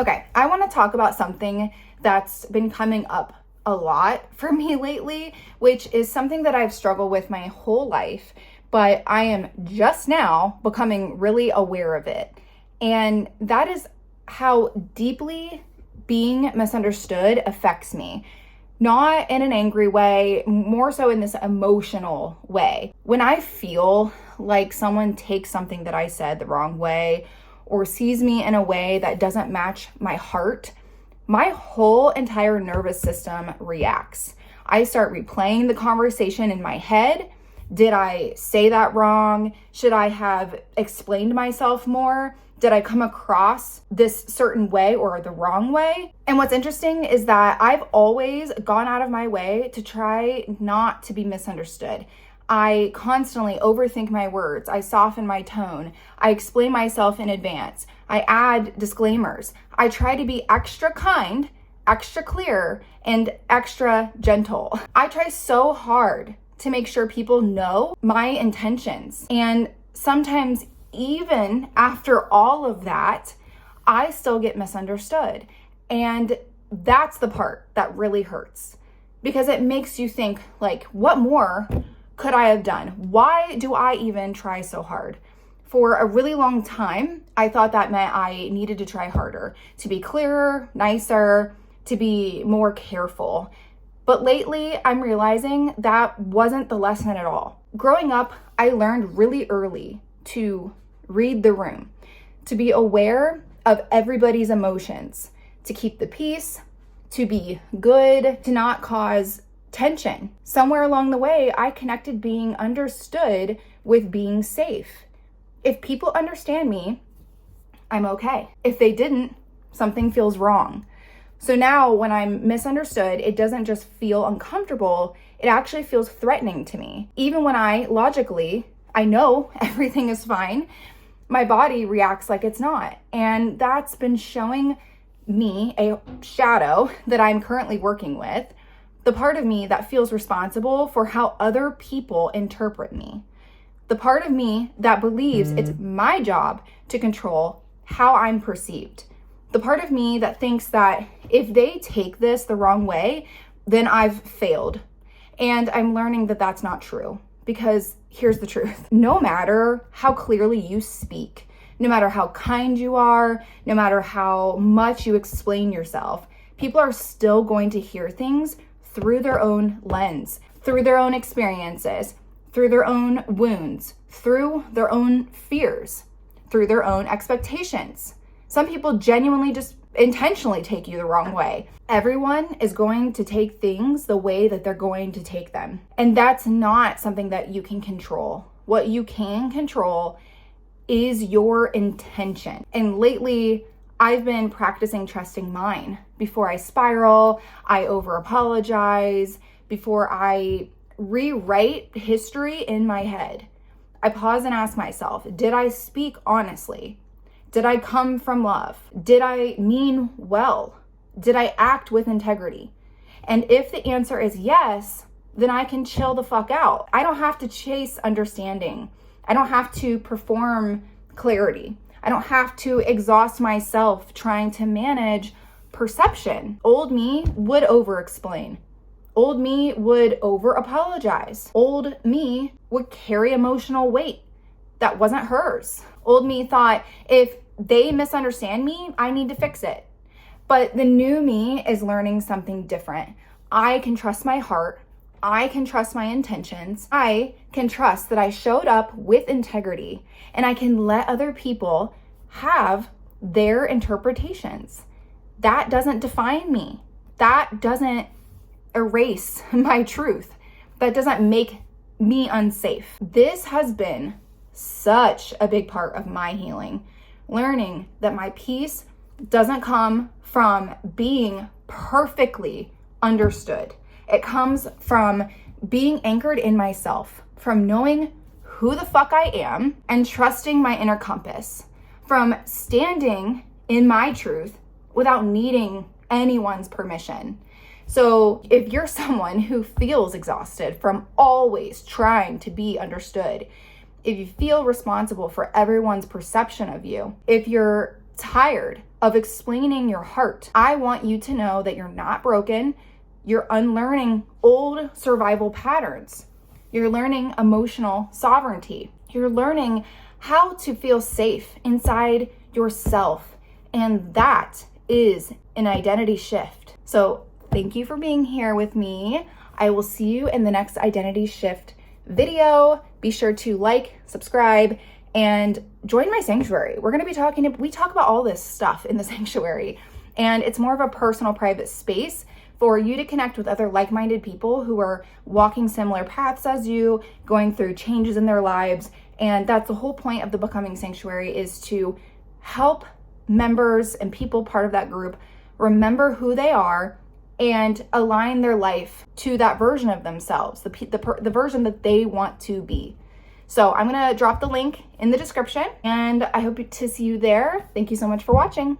Okay, I want to talk about something that's been coming up a lot for me lately, which is something that I've struggled with my whole life, but I am just now becoming really aware of it. And that is how deeply being misunderstood affects me. Not in an angry way, more so in this emotional way. When I feel like someone takes something that I said the wrong way or sees me in a way that doesn't match my heart, my whole entire nervous system reacts. I start replaying the conversation in my head. Did I say that wrong? Should I have explained myself more? Did I come across this certain way or the wrong way? And what's interesting is that I've always gone out of my way to try not to be misunderstood. I constantly overthink my words. I soften my tone. I explain myself in advance. I add disclaimers. I try to be extra kind, extra clear, and extra gentle. I try so hard to make sure people know my intentions. And sometimes even after all of that, I still get misunderstood. And that's the part that really hurts, because it makes you think, like, what more could I have done? Why do I even try so hard? For a really long time, I thought that meant I needed to try harder, to be clearer, nicer, to be more careful. But lately, I'm realizing that wasn't the lesson at all. Growing up, I learned really early to read the room, to be aware of everybody's emotions, to keep the peace, to be good, to not cause tension. Somewhere along the way, I connected being understood with being safe. If people understand me, I'm okay. If they didn't, something feels wrong. So now when I'm misunderstood, it doesn't just feel uncomfortable, it actually feels threatening to me. Even when I know everything is fine, my body reacts like it's not. And that's been showing me a shadow that I'm currently working with, the part of me that feels responsible for how other people interpret me, the part of me that believes it's my job to control how I'm perceived, the part of me that thinks that if they take this the wrong way, then I've failed. And I'm learning that that's not true, because here's the truth. No matter how clearly you speak, no matter how kind you are, no matter how much you explain yourself, people are still going to hear things through their own lens, through their own experiences, through their own wounds, through their own fears, through their own expectations. Some people genuinely just intentionally take you the wrong way. Everyone is going to take things the way that they're going to take them. And that's not something that you can control. What you can control is your intention. And lately, I've been practicing trusting mine. Before I spiral, I over apologize. Before I rewrite history in my head, I pause and ask myself, did I speak honestly? Did I come from love? Did I mean well? Did I act with integrity? And if the answer is yes, then I can chill the fuck out. I don't have to chase understanding. I don't have to perform clarity. I don't have to exhaust myself trying to manage perception. Old me would over-explain. Old me would over-apologize. Old me would carry emotional weight that wasn't hers. Old me thought, if they misunderstand me, I need to fix it. But the new me is learning something different. I can trust my heart. I can trust my intentions. I can trust that I showed up with integrity, and I can let other people have their interpretations. That doesn't define me. That doesn't erase my truth. That doesn't make me unsafe. This has been such a big part of my healing. Learning that my peace doesn't come from being perfectly understood. It comes from being anchored in myself, from knowing who the fuck I am and trusting my inner compass, from standing in my truth without needing anyone's permission. So if you're someone who feels exhausted from always trying to be understood, if you feel responsible for everyone's perception of you, if you're tired of explaining your heart. I want you to know that you're not broken. You're unlearning old survival patterns. You're learning emotional sovereignty. You're learning how to feel safe inside yourself. And that is an identity shift. So thank you for being here with me. I will see you in the next identity shift video. Be sure to like, subscribe, and join my sanctuary. We talk about all this stuff in the sanctuary, and it's more of a personal, private space for you to connect with other like-minded people who are walking similar paths as you, going through changes in their lives. And that's the whole point of the Becoming Sanctuary, is to help members and people part of that group remember who they are and align their life to that version of themselves, the version that they want to be. So I'm gonna drop the link in the description, and I hope to see you there. Thank you so much for watching.